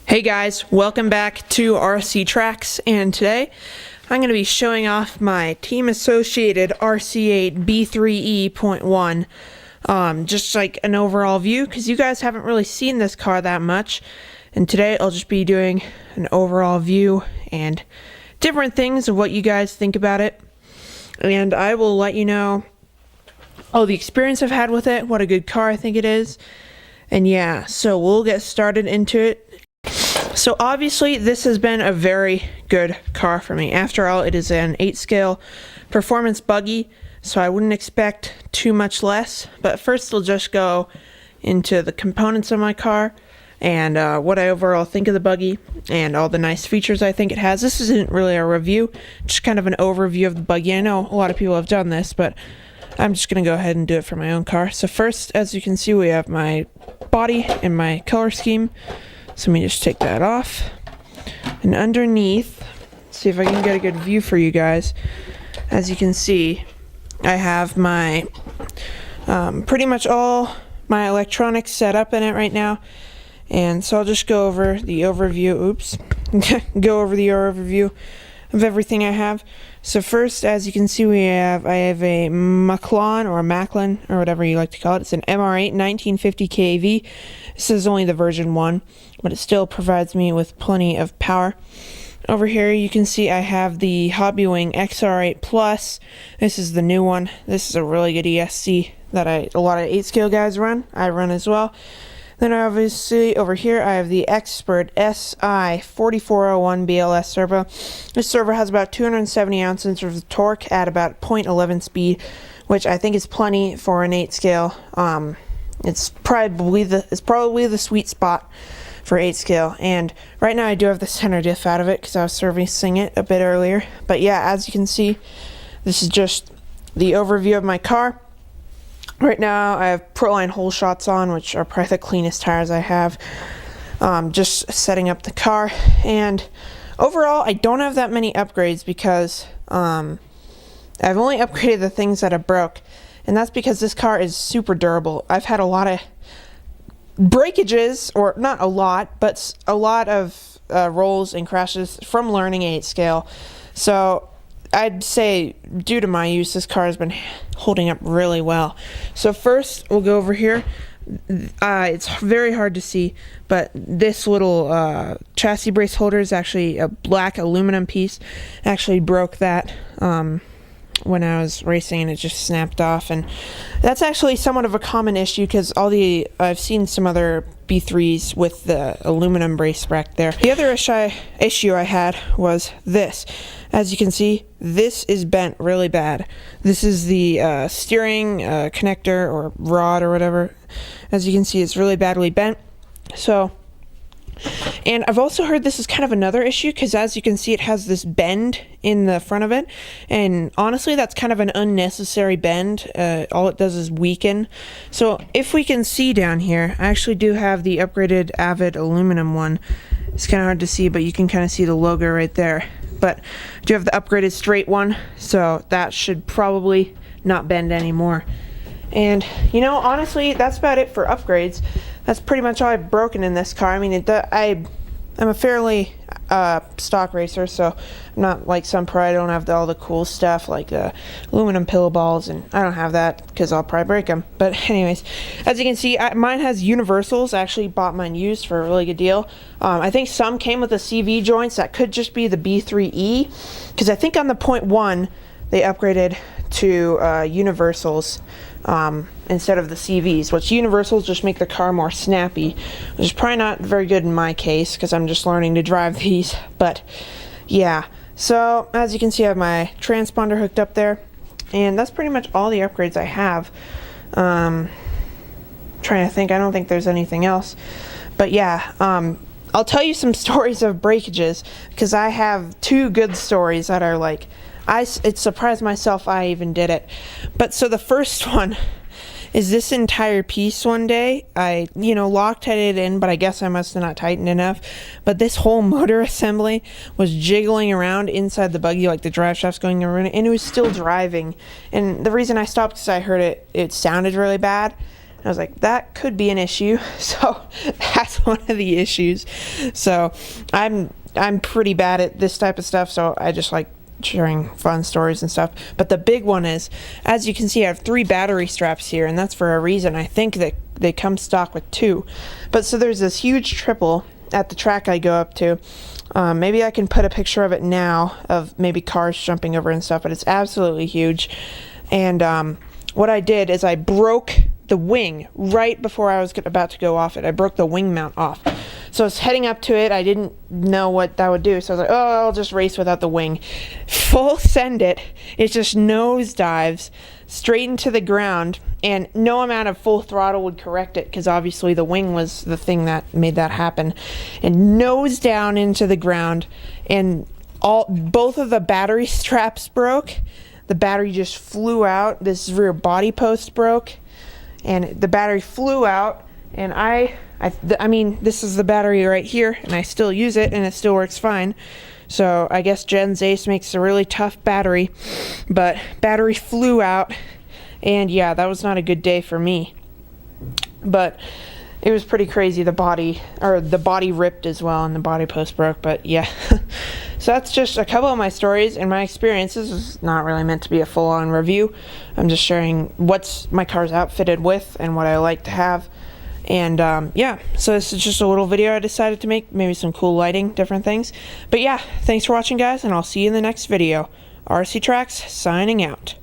Hey guys, welcome back to Trax, and today I'm going to be showing off my team associated RC8B3.1e, just like an overall view, because you guys haven't really seen this car that much, and today I'll just be doing an overall view and different things of what you guys think about it, and I will let you know all the experience I've had with it, what a good car I think it is, and yeah, so we'll get started into it. So obviously this has been a very good car for me. After all, it is an 8 scale performance buggy, so I wouldn't expect too much less. But first we'll just go into the components of my car and what I overall think of the buggy and all the nice features I think it has. This isn't really a review, just kind of an overview of the buggy. I know a lot of people have done this, but I'm just going to go ahead and do it for my own car. So first, as you can see, we have my body and my color scheme. So let me just take that off, and underneath, see if I can get a good view for you guys. As you can see, I have my pretty much all my electronics set up in it right now, and so I'll just go over the overview. Go over the overview of everything I have. So first, as you can see, I have a Macklin or whatever you like to call it. It's an MR8 1950 kV. This is only the version 1, but it still provides me with plenty of power. Over here you can see I have the Hobbywing XR8 Plus. This is the new one. This is a really good ESC that a lot of 8 scale guys run. I run as well. Then obviously over here I have the Expert SI4401 BLS servo. This servo has about 270 ounces of torque at about 0.11 speed, which I think is plenty for an 8 scale. It's probably the sweet spot for 8 scale, and right now I do have the center diff out of it because I was servicing it a bit earlier. But yeah, as you can see, this is just the overview of my car. Right now I have Proline hole shots on, which are probably the cleanest tires I have. Just setting up the car, and overall I don't have that many upgrades because I've only upgraded the things that are broke, and that's because this car is super durable. I've had a lot of breakages, or not a lot, but a lot of rolls and crashes from learning 8 scale. So I'd say, due to my use, this car has been holding up really well. So first, we'll go over here. It's very hard to see, but this little chassis brace holder is actually a black aluminum piece. I actually broke that when I was racing, and it just snapped off. And that's actually somewhat of a common issue because I've seen some other B3s with the aluminum brace rack there. The other issue I had was this. As you can see, this is bent really bad. This is the steering connector or rod or whatever. As you can see, it's really badly bent. And I've also heard this is kind of another issue because, as you can see, it has this bend in the front of it, and honestly that's kind of an unnecessary bend. All it does is weaken. So if we can see down here, I actually do have the upgraded Avid aluminum one. It's kind of hard to see, but you can kind of see the logo right there. But I do have the upgraded straight one, so that should probably not bend anymore. And you know, honestly, that's about it for upgrades. That's pretty much all I've broken in this car. I mean, I'm a fairly stock racer, so I'm not like some pro. I don't have all the cool stuff like the aluminum pillow balls, and I don't have that because I'll probably break them. But anyways, as you can see, mine has universals. I actually bought mine used for a really good deal. I think some came with the CV joints. That could just be the B3E, because I think on the 0.1 they upgraded to universals instead of the CVs, which universals just make the car more snappy, which is probably not very good in my case because I'm just learning to drive these. But yeah, so as you can see, I have my transponder hooked up there, and that's pretty much all the upgrades I have. Trying to think, I don't think there's anything else, but yeah, I'll tell you some stories of breakages because I have 2 good stories that are like, it surprised myself I even did it. But so the first one is this entire piece one day. I, Loctited it in, but I guess I must have not tightened enough. But this whole motor assembly was jiggling around inside the buggy, like the drive shaft's going around, and it was still driving. And the reason I stopped is I heard it sounded really bad. And I was like, that could be an issue. So that's one of the issues. So I'm pretty bad at this type of stuff, so I just like sharing fun stories and stuff. But the big one is, as you can see, I have 3 battery straps here, and that's for a reason. I think that they come stock with 2. But so there's this huge triple at the track I go up to. Maybe I can put a picture of it now, of maybe cars jumping over and stuff, but it's absolutely huge. And what I did is I broke the wing right before I was about to go off it. I broke the wing mount off. So I was heading up to it. I didn't know what that would do. So I was like, oh, I'll just race without the wing. Full send it. It just nosedives straight into the ground. And no amount of full throttle would correct it, because obviously the wing was the thing that made that happen. And nose down into the ground. And both of the battery straps broke. The battery just flew out. This rear body post broke. And the battery flew out. And I mean, this is the battery right here, and I still use it, and it still works fine. So I guess Jen's Ace makes a really tough battery, but battery flew out, and yeah, that was not a good day for me. But it was pretty crazy. The body ripped as well, and the body post broke. But yeah, so that's just a couple of my stories and my experiences. It's not really meant to be a full-on review. I'm just sharing what's my car's outfitted with and what I like to have. And yeah, so this is just a little video I decided to make, maybe some cool lighting, different things. But yeah, thanks for watching, guys, and I'll see you in the next video. RC Trax signing out.